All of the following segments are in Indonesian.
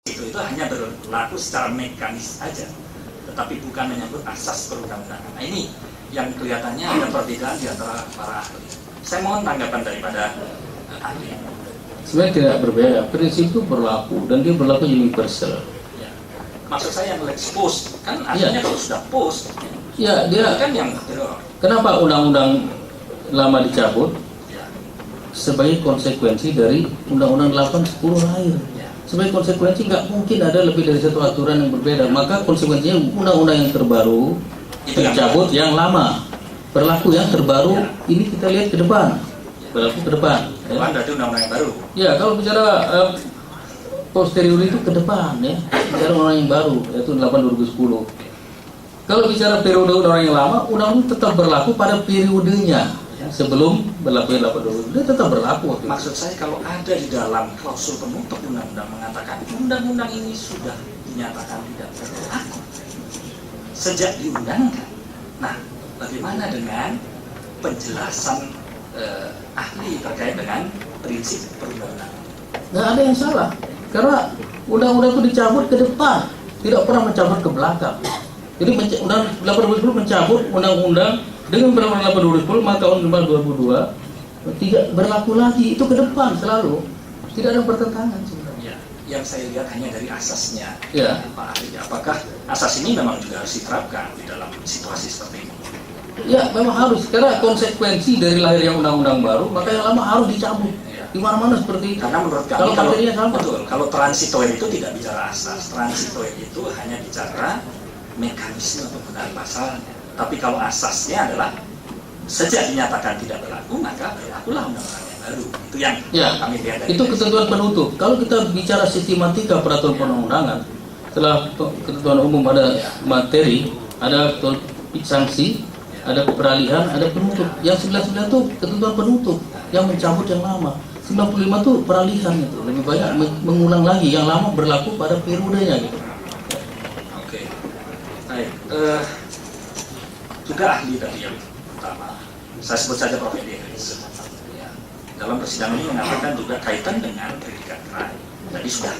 itu hanya berlaku secara mekanis saja, tetapi bukan menyangkut asas perundang-undangan. Nah, ini yang kelihatannya ada perbedaan di antara para ahli. Saya mohon tanggapan daripada ahli. Sebenarnya tidak berbeda, prinsip itu berlaku dan dia berlaku universal. Ya. Maksud saya yang let's post, kan artinya kalau sudah post, ya dia kan yang kenapa undang-undang lama dicabut? Ya. Sebagai konsekuensi dari undang-undang 810 lahir. Sebagai konsekuensi nggak mungkin ada lebih dari satu aturan yang berbeda. Maka konsekuensinya undang-undang yang terbaru itu dicabut, yang lama berlaku, yang terbaru ini kita lihat ke depan, berlaku ke depan. Depan berarti undang-undang yang baru. Ya, kalau bicara posterior itu ke depan ya, bicara undang yang baru yaitu 8/2010. Kalau bicara periode undang yang lama, undang-undang tetap berlaku pada periodenya. Sebelum berlaku 8/2010 dia tetap berlaku. Maksud saya kalau ada di dalam klausul penutup undang-undang mengatakan undang-undang ini sudah dinyatakan tidak berlaku sejak diundangkan. Nah, bagaimana dengan penjelasan ahli terkait dengan prinsip perundang-undangan? Nggak ada yang salah, karena undang-undang itu dicabut ke depan, tidak pernah mencabut ke belakang. Jadi undang 8/2010 mencabut undang-undang dengan undang-undang 8/2010, maka undang-undang 2002 tidak berlaku lagi, itu ke depan selalu, tidak ada pertentangan sebenarnya. Ya, yang saya lihat hanya dari asasnya, ya. Pak ahli. Apakah asas ini memang juga harus diterapkan di dalam situasi seperti ini? Ya, memang harus, karena konsekuensi dari lahirnya undang-undang baru, maka yang lama harus dicabut. Di mana-mana seperti itu. Karena menurut kami kalau kalau transitory itu tidak bicara asas, transitory itu hanya bicara mekanisme penggunaan pasalnya. Tapi kalau asasnya adalah sejak dinyatakan tidak berlaku, maka berlakulah undang-undang yang baru. Itu yang kami lihat dari itu ketentuan penutup. Kalau kita bicara sistematika peraturan perundang-undangan, setelah ketentuan umum ada materi, ada sanksi, ada peralihan, ada penutup. Yang 99 itu ketentuan penutup yang mencabut yang lama. 95 itu peralihan, itu lebih banyak mengulang lagi yang lama berlaku pada periodenya gitu. Oke. Baik. Juga ahli tadi yang pertama, saya sebut saja Prof. Edi Harris. Ya. Dalam persidangan ini mengatakan juga kaitan dengan predikat crime. Tadi sudah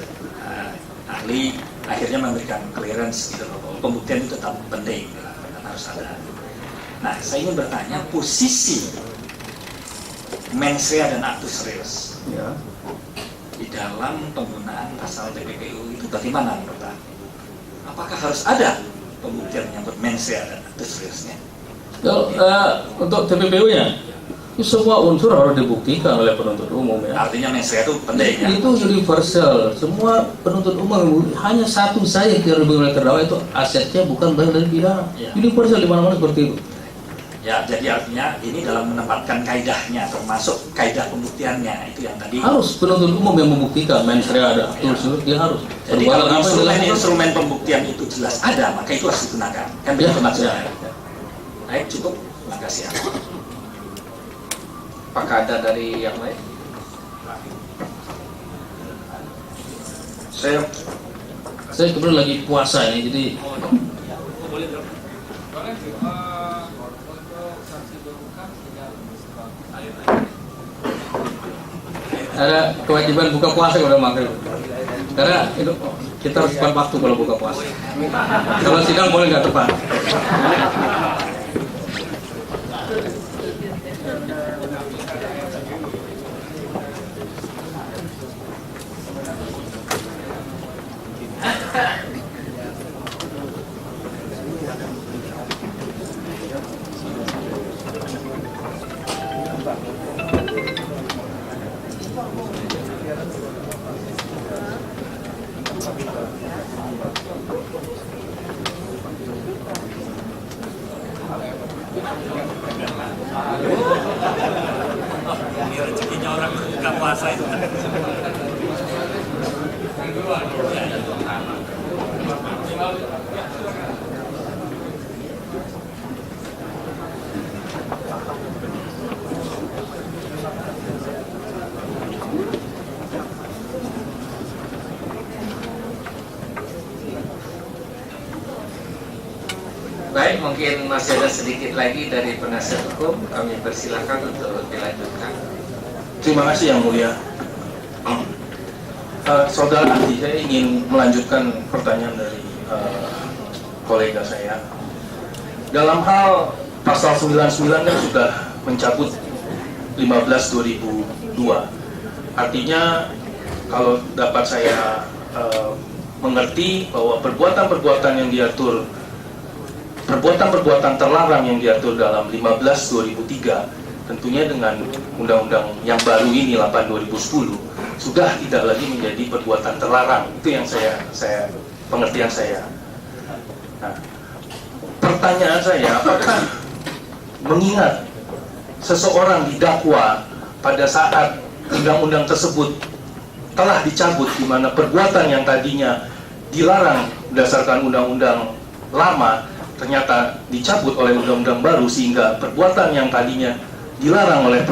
ahli akhirnya memberikan clearance gitu loh, pembuktian itu tetap penting, dan harus ada. Nah, saya ingin bertanya posisi mens rea dan actus reus di dalam penggunaan pasal TPPU itu bagaimana menurut Anda? Apakah harus ada pembuktian menyangkut mens rea dan actus reusnya? Untuk TPPU-nya, semua unsur harus dibuktikan oleh penuntut umum ya. Artinya mens rea itu penting ya? Itu universal, semua penuntut umum, hanya satu saja yang harus oleh terdakwa itu asetnya bukan bagian dari pidana. Universal di mana-mana seperti itu. Ya, jadi artinya ini dalam menempatkan kaidahnya, termasuk kaidah pembuktiannya, itu yang tadi harus penuntut umum yang membuktikan mens rea ada aktus, dia harus. Jadi kalau instrumen pembuktian itu jelas ada, maka itu harus digunakan. Kan begitu maksudnya. Baik, cukup. Terima kasih. Apakah ada dari yang lain? Saya kebetulan lagi puasa ini, jadi ada kewajiban buka puasa kalau maghrib. Karena itu kita harus tepat waktu kalau buka puasa. Kalau sidang boleh nggak tepat. Ini rezekinya orang berbuka puasa itu. Baik, mungkin masih ada sedikit lagi dari penasihat hukum, kami persilakan untuk dilanjutkan. Terima kasih Yang Mulia. Saudara ahli, saya ingin melanjutkan pertanyaan dari kolega saya. Dalam hal pasal 99 kan sudah mencabut 15/2002. Artinya kalau dapat saya mengerti bahwa perbuatan-perbuatan yang diatur, perbuatan-perbuatan terlarang yang diatur dalam 15/2003, tentunya dengan undang-undang yang baru ini 8/2010 sudah tidak lagi menjadi perbuatan terlarang. Itu yang pengertian saya. Nah, pertanyaan saya, apakah mengingat seseorang didakwa pada saat undang-undang tersebut telah dicabut, di mana perbuatan yang tadinya dilarang berdasarkan undang-undang lama ternyata dicabut oleh undang-undang baru, sehingga perbuatan yang tadinya dilarang oleh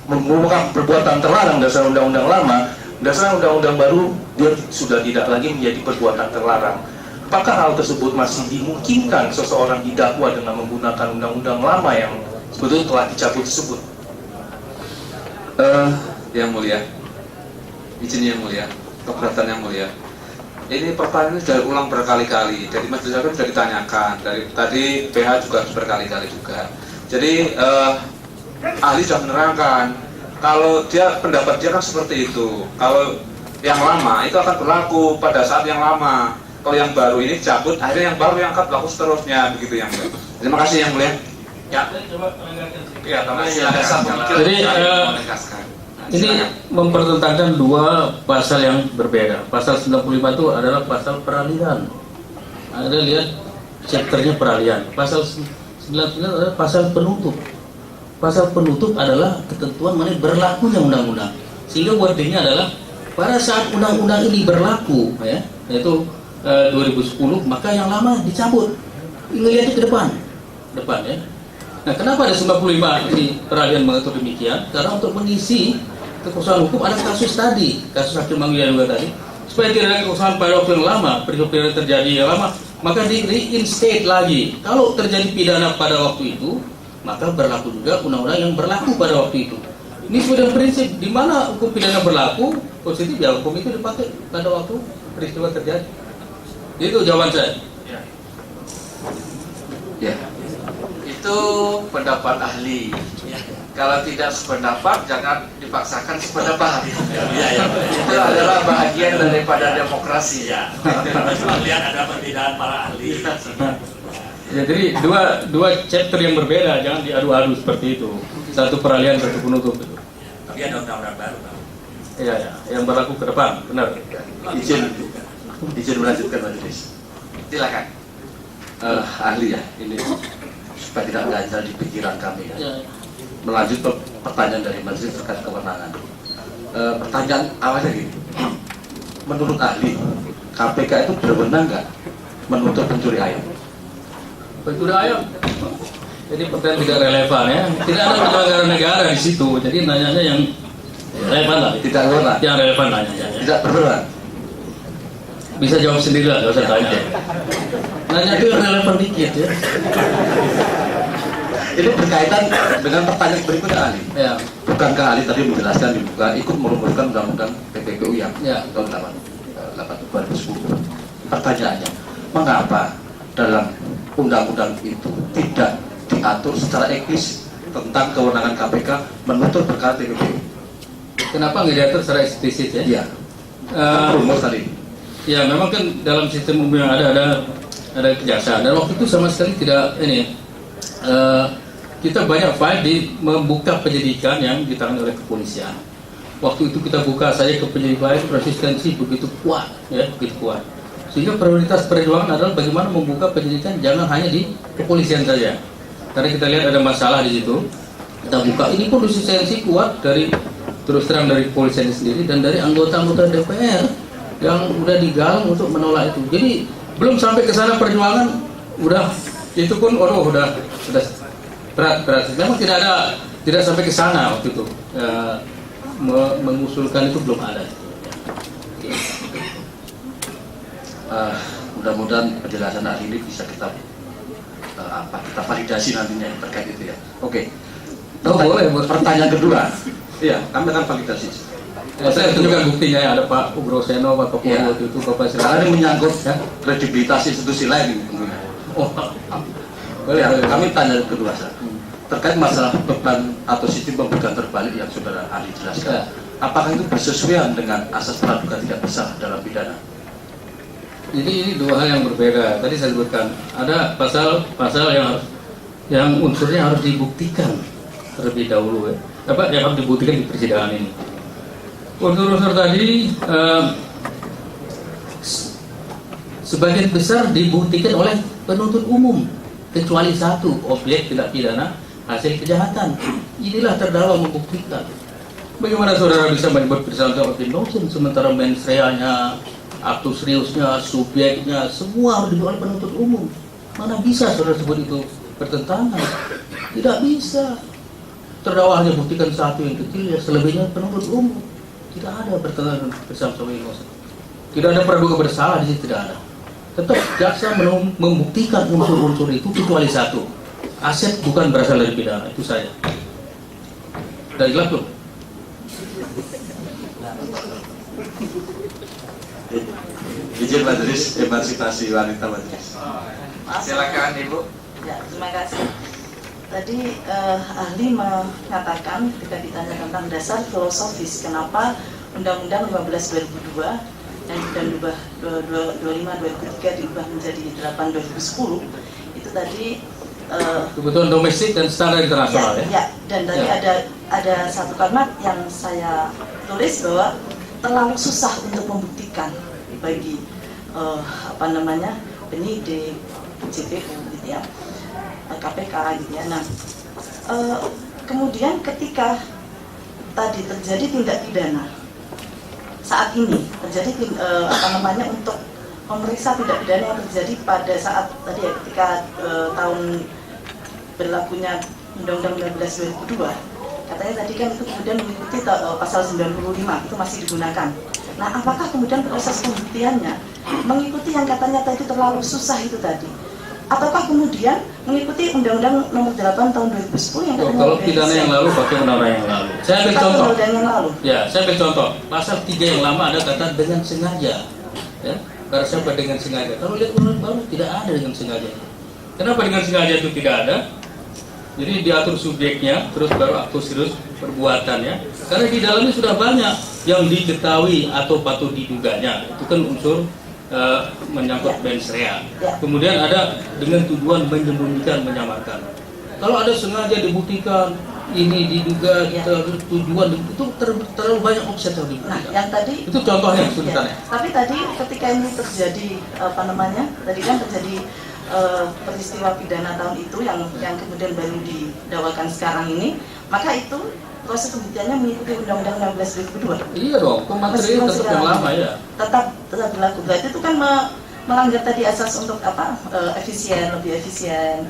merupakan perbuatan terlarang dasar undang-undang lama, dasar undang-undang baru dia sudah tidak lagi menjadi perbuatan terlarang. Apakah hal tersebut masih dimungkinkan seseorang didakwa dengan menggunakan undang-undang lama yang sebetulnya telah dicabut tersebut? Yang mulia, izin yang mulia, keberatan yang mulia. Ini pertanyaan ini sudah ulang berkali-kali. Dari majelis hakim sudah ditanyakan. Dari tadi PH juga berkali-kali juga. Jadi ahli sudah menerangkan kalau dia pendapat dia kan seperti itu. Kalau yang lama itu akan berlaku pada saat yang lama. Kalau yang baru ini cabut, akhirnya yang baru yang akan berlaku seterusnya, begitu yang mulia. Terima kasih yang mulia. Ya. Ya, silakan. Jadi ini mempertentangkan dua pasal yang berbeda. Pasal 95 itu adalah pasal peralihan. Anda lihat chapternya peralihan. Pasal 99 adalah pasal penutup. Pasal penutup adalah ketentuan mengenai berlakunya undang-undang. Sehingga wordingnya adalah pada saat undang-undang ini berlaku, ya, yaitu 2010, maka yang lama dicabut. Ngelihatnya ke depan, ya. Nah, kenapa ada 95 ini peralihan mengatur demikian? Karena untuk mengisi kekosongan hukum ada kasus tadi, kasus Hakim Manggila juga tadi, supaya tidak ada kekosongan pada waktu yang lama, periode terjadi yang lama, maka di reinstate lagi. Kalau terjadi pidana pada waktu itu, maka berlaku juga undang-undang yang berlaku pada waktu itu. Ini sudah prinsip di mana hukum pidana berlaku, positif ya hukum itu dipakai pada waktu peristiwa terjadi. Itu jawaban saya. Ya, itu pendapat ahli. Kalau tidak sependapat, jangan dipaksakan sependapat. Itu adalah bagian daripada demokrasi. Ya, lihat ada perbedaan para ahli. Ya, jadi dua chapter yang berbeda, jangan diadu-adu seperti itu. Satu peralihan, satu penutup itu. Tapi ada undang-undang baru, Pak. Iya, ya, yang berlaku ke depan, benar. Izin melanjutkan majelis. Silakan. Ahli ya, ini supaya tidak ganjal di pikiran kami ya. Ya. Melanjut pertanyaan dari majelis terkait kewenangan. Pertanyaan awalnya gini, menurut ahli, KPK itu berwenang nggak menuntut pencuri ayam? Pencuri ayam. Jadi pertanyaan tidak relevan ya. Tidak ada penyelenggara negara di situ. Jadi nanyanya yang relevan lah. Tidak berwenang. Yang relevan nanya. Ya. Tidak berwenang. Bisa jawab sendiri lah, nggak usah tanya. Nanya itu yang relevan dikit ya. Ini berkaitan dengan pertanyaan berikutnya ahli. Ya. Bukankah ahli tadi menjelaskan dibuka ikut merumuskan undang-undang PPKU yang tahun 2010? Pertanyaannya, mengapa dalam undang-undang itu tidak diatur secara eksplisit tentang kewenangan KPK menuntut perkara TPPU? Kenapa nggak diatur secara eksplisit ya? Iya. Rumus tadi. Ya, memang kan dalam sistem umum yang ada kejaksaan, dan waktu itu sama sekali tidak ini. Kita banyak file di membuka penyidikan yang ditangani oleh kepolisian. Waktu itu kita buka saja ke penyidikan, resistensi begitu kuat, ya, begitu kuat. Sehingga prioritas perjuangan adalah bagaimana membuka penyidikan jangan hanya di kepolisian saja. Karena kita lihat ada masalah di situ, kita buka. Ini pun resistensi kuat dari terus terang dari kepolisian sendiri dan dari anggota-anggota DPR yang udah digalang untuk menolak itu. Jadi belum sampai ke sana perjuangan, udah itu pun udah berat. Memang tidak sampai ke sana waktu itu. Mengusulkan itu belum ada. Mudah-mudahan penjelasan ahli ini bisa kita validasi nantinya terkait itu ya. Oke. Boleh. Pertanyaan kedua. Iya, kami akan validasi. Saya tunjukkan buktinya ya, ada Pak Ugroseno, Pak Kapolri Ya. waktu itu, Bapak Karena ini Sri. menyangkut Ya. kredibilitas institusi lain tentunya. Oh, boleh, Ya, boleh. kami tanya kedua Sir. Terkait masalah beban atau sistem pemberian terbalik yang saudara ahli jelaskan, Ya. apakah itu bersesuaian dengan asas praduga tidak bersalah dalam pidana? Jadi ini dua hal yang berbeda. Tadi saya sebutkan ada pasal yang unsurnya harus dibuktikan terlebih dahulu ya. Apa yang harus dibuktikan di persidangan ini? Unsur-unsur tadi sebagian besar dibuktikan oleh penuntut umum, kecuali satu, objek tindak pidana hasil kejahatan. Inilah terdakwa membuktikan. Bagaimana saudara bisa menyebut bersalah seperti nosen sementara mens reanya, aktus seriusnya, subjeknya, semua harus dibuat oleh penuntut umum. Mana bisa saudara sebut itu bertentangan? Tidak bisa. Terdakwa hanya buktikan satu yang kecil, ya selebihnya penuntut umum. Tidak ada bertentangan bersama-sama inosen. Tidak ada praduga bersalah di situ, tidak ada. Tetap jaksa membuktikan unsur-unsur itu kecuali satu. Aset bukan berasal dari pidana, itu saja. Dari jelas belum? Izin majelis emansipasi wanita majelis. Silakan Ibu. Ya, terima kasih. Tadi ahli mengatakan ketika ditanya tentang dasar filosofis kenapa Undang-Undang 15 2002 dan diubah 25 2003 diubah menjadi 8 2010 itu tadi Kebutuhan domestik dan standar internasional ya. ya, dan tadi Ya. ada satu kalimat yang saya tulis bahwa terlalu susah untuk membuktikan bagi penyidik, JPU gitu ya, KPK gitu ya. Nah, kemudian ketika tadi terjadi tindak pidana saat ini terjadi untuk memeriksa tindak pidana yang terjadi pada saat tadi ya ketika tahun berlakunya Undang-Undang 15 2002 katanya tadi kan itu kemudian mengikuti pasal 95 itu masih digunakan. Nah, apakah kemudian proses pembuktiannya mengikuti yang katanya tadi terlalu susah itu tadi? Ataukah kemudian mengikuti Undang-Undang Nomor 8 Tahun 2010 yang katanya Kalau pidana yang lalu pakai undang-undang yang lalu. Saya ambil contoh. Undang-Undang yang lalu. Ya, saya ambil contoh. Pasal 3 yang lama ada kata dengan sengaja. Ya, barang siapa dengan sengaja. Kalau lihat undang baru tidak ada dengan sengaja. Kenapa dengan sengaja itu tidak ada? Jadi diatur subjeknya, terus baru aktus serius perbuatannya. Karena di dalamnya sudah banyak yang diketahui atau patut diduganya. Itu kan unsur menyangkut mens rea. Kemudian ada dengan tujuan menyembunyikan, menyamarkan. Kalau ada sengaja dibuktikan, ini diduga tujuan itu terlalu banyak offset yang dibuktikan. Nah, yang tadi Itu contohnya kesulitannya. tapi tadi ketika ini terjadi tadi kan terjadi peristiwa pidana tahun itu yang kemudian baru didakwakan sekarang ini, maka itu proses pembuktiannya mengikuti Undang-Undang 16 2002. Iya dong, pematerial tetap yang lama ya. Tetap berlaku. Berarti itu kan melanggar tadi asas untuk efisien, lebih efisien.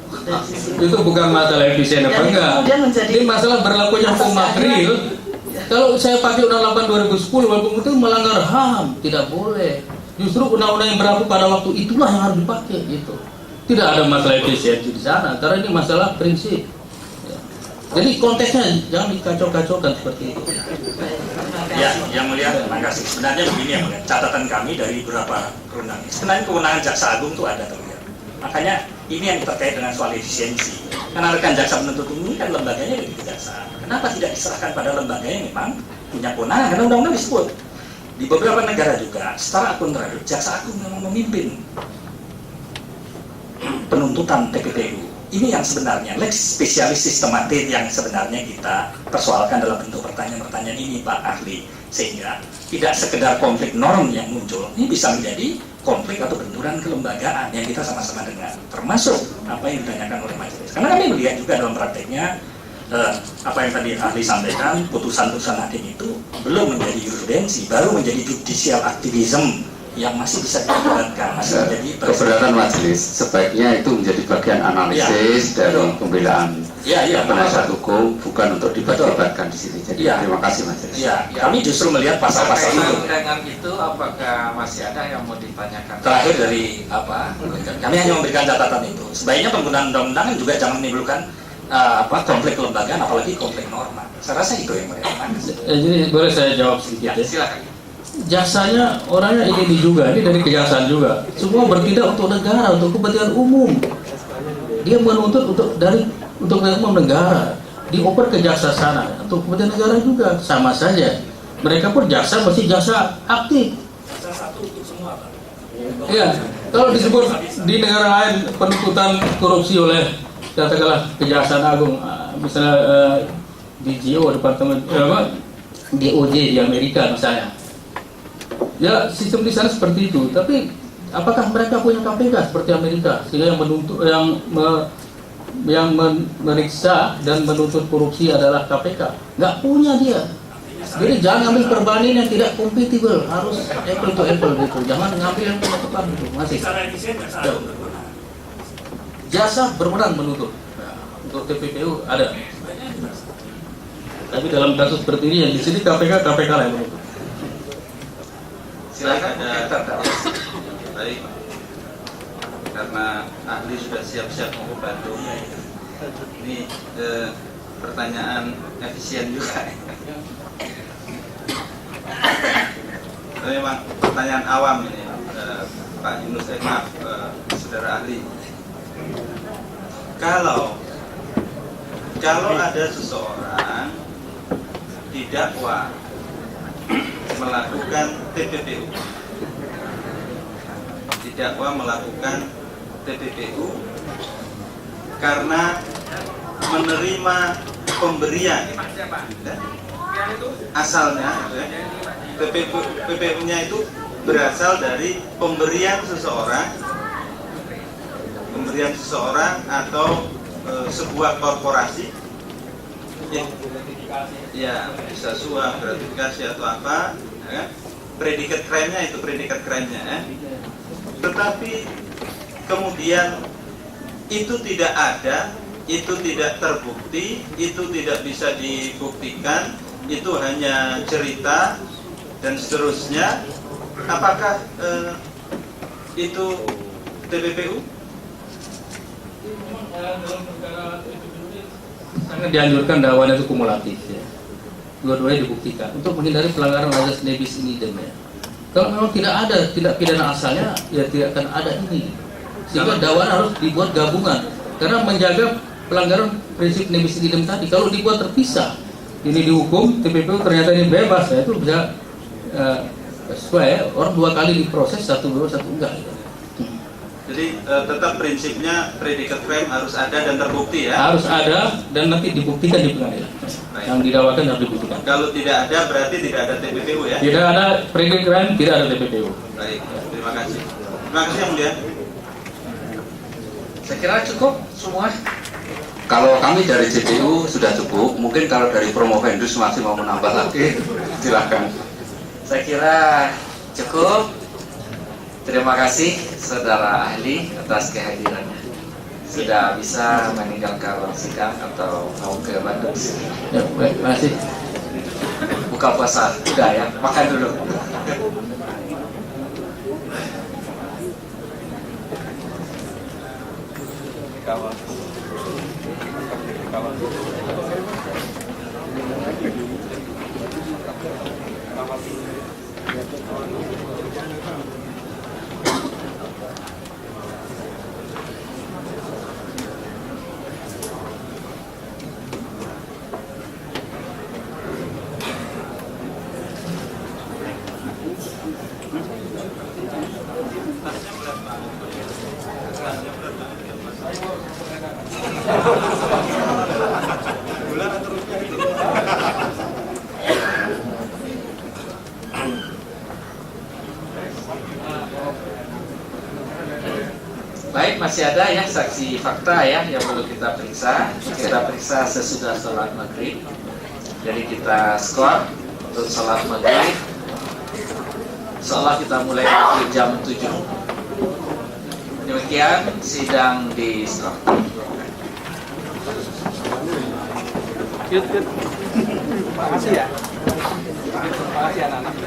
Dari sisi Itu bukan masalah efisien apa Dan enggak. kemudian menjadi Ini masalah berlakunya hukum asas material. keadilan. Kalau saya pakai Undang-Undang 8 2010 walaupun itu melanggar HAM, tidak boleh. Justru undang-undang yang berlaku pada waktu itulah yang harus dipakai gitu. Tidak ada masalah efisiensi di sana, karena ini masalah prinsip. Ya. Jadi konteksnya jangan dikacau-kacaukan seperti itu. Ya, yang mulia, terima kasih. Sebenarnya begini ya mulia, catatan kami dari beberapa perundangan. Sebenarnya kewenangan jaksa agung itu ada terlihat. Makanya ini yang terkait dengan soal efisiensi. Karena rekan jaksa penuntut umum ini kan lembaganya dari kejaksaan. Kenapa tidak diserahkan pada lembaga yang memang punya kewenangan? Karena undang-undang disebut. Di beberapa negara juga, secara akuntradius, jaksa agung memang memimpin penuntutan TPPU. Ini yang sebenarnya lex spesialis sistematik yang sebenarnya kita persoalkan dalam bentuk pertanyaan-pertanyaan ini Pak Ahli, sehingga tidak sekedar konflik norm yang muncul, ini bisa menjadi konflik atau benturan kelembagaan yang kita sama-sama dengar, termasuk apa yang ditanyakan oleh majelis. Karena kami melihat juga dalam prakteknya apa yang tadi ahli sampaikan, putusan-putusan hakim itu belum menjadi jurisprudensi, baru menjadi judicial activism yang masih bisa diperdebatkan, masih menjadi keberatan majelis sebaiknya itu menjadi bagian analisis dari pembelaan penasihat hukum, bukan untuk diperdebatkan di sini. Jadi terima kasih majelis. Kami justru melihat pasal-pasal itu. Dengan itu apakah masih ada yang mau ditanyakan? Terakhir dari apa? Kami hanya memberikan catatan itu. Sebaiknya penggunaan undang-undang juga jangan menimbulkan konflik kelembagaan, apalagi konflik norma. Saya rasa itu yang mereka maksud. Jadi boleh saya jawab sedikit ya? Silakan. Jasanya orangnya ini juga, ini dari kejaksaan juga. Semua bertindak untuk negara, untuk kepentingan umum. Dia menuntut untuk umum negara, dioper ke jaksa sana untuk kepentingan negara juga, sama saja. Mereka pun jaksa mesti jaksa aktif. Jaksa satu untuk semua, Pak. Iya, kalau disebut di negara lain penuntutan korupsi oleh katakanlah Kejaksaan Agung, misalnya DGO, Departemen DOJ di Amerika misalnya. Ya sistem di sana seperti itu, tapi apakah mereka punya KPK seperti Amerika sehingga yang menuntut yang meriksa dan menuntut korupsi adalah KPK? Nggak punya dia. Jadi jangan ambil perbandingan yang tidak kompatibel, harus apple to apple gitu. Jangan ngambil yang penetapan itu. Masih. Jasa berwenang menuntut. Nah, untuk TPPU ada. Tapi dalam kasus seperti ini yang di sini KPK lah yang menuntut. Silakan. Baik, karena ahli sudah siap-siap mau membantu. Ini pertanyaan efisien juga. Memang pertanyaan awam ini, Pak Yunus, saudara ahli. Kalau ada seseorang didakwa melakukan TPPU, karena menerima pemberian, asalnya PPU-nya itu berasal dari pemberian seseorang atau sebuah korporasi, ya bisa suap, gratifikasi atau apa, ya. Predikat crime-nya ya. Tetapi kemudian itu tidak ada, itu tidak terbukti, itu tidak bisa dibuktikan, itu hanya cerita dan seterusnya. Apakah itu TPPU? Sangat dianjurkan dakwaan itu kumulatif ya. Dua-duanya dibuktikan untuk menghindari pelanggaran azas nebis in idem ya. Kalau memang tidak ada tindak pidana asalnya, ya tidak akan ada ini. Sehingga dakwaan harus dibuat gabungan karena menjaga pelanggaran prinsip nebis in idem tadi. Kalau dibuat terpisah, ini dihukum TPPU ternyata ini bebas, ya itu bisa sesuai ya. Orang dua kali diproses, satu bebas satu enggak. Jadi tetap prinsipnya predikat crime harus ada dan terbukti ya? Harus ada dan nanti dibuktikan di pengadilan. Baik. Yang didakwakan harus dibuktikan. Kalau tidak ada berarti tidak ada TPPU ya? Tidak ada predikat crime, tidak ada TPPU. Baik, terima kasih. Terima kasih Yang Mulia. Saya kira cukup semua. Kalau kami dari JPU sudah cukup, mungkin kalau dari Promovendus masih mau menambah lagi, silakan. Saya kira cukup. Terima kasih saudara ahli atas kehadirannya. Sudah bisa meninggalkan ruang sidang atau mau ke Bandung. Ya, baik, terima kasih. Buka puasa, udah ya, makan dulu. Baik, masih ada ya saksi fakta ya yang perlu kita periksa. Kita periksa sesudah sholat maghrib. Jadi kita skor untuk sholat maghrib. Insyaallah kita mulai di jam 7. Demikian sidang di skor. Terima kasih ya. Terima kasih anak-anak.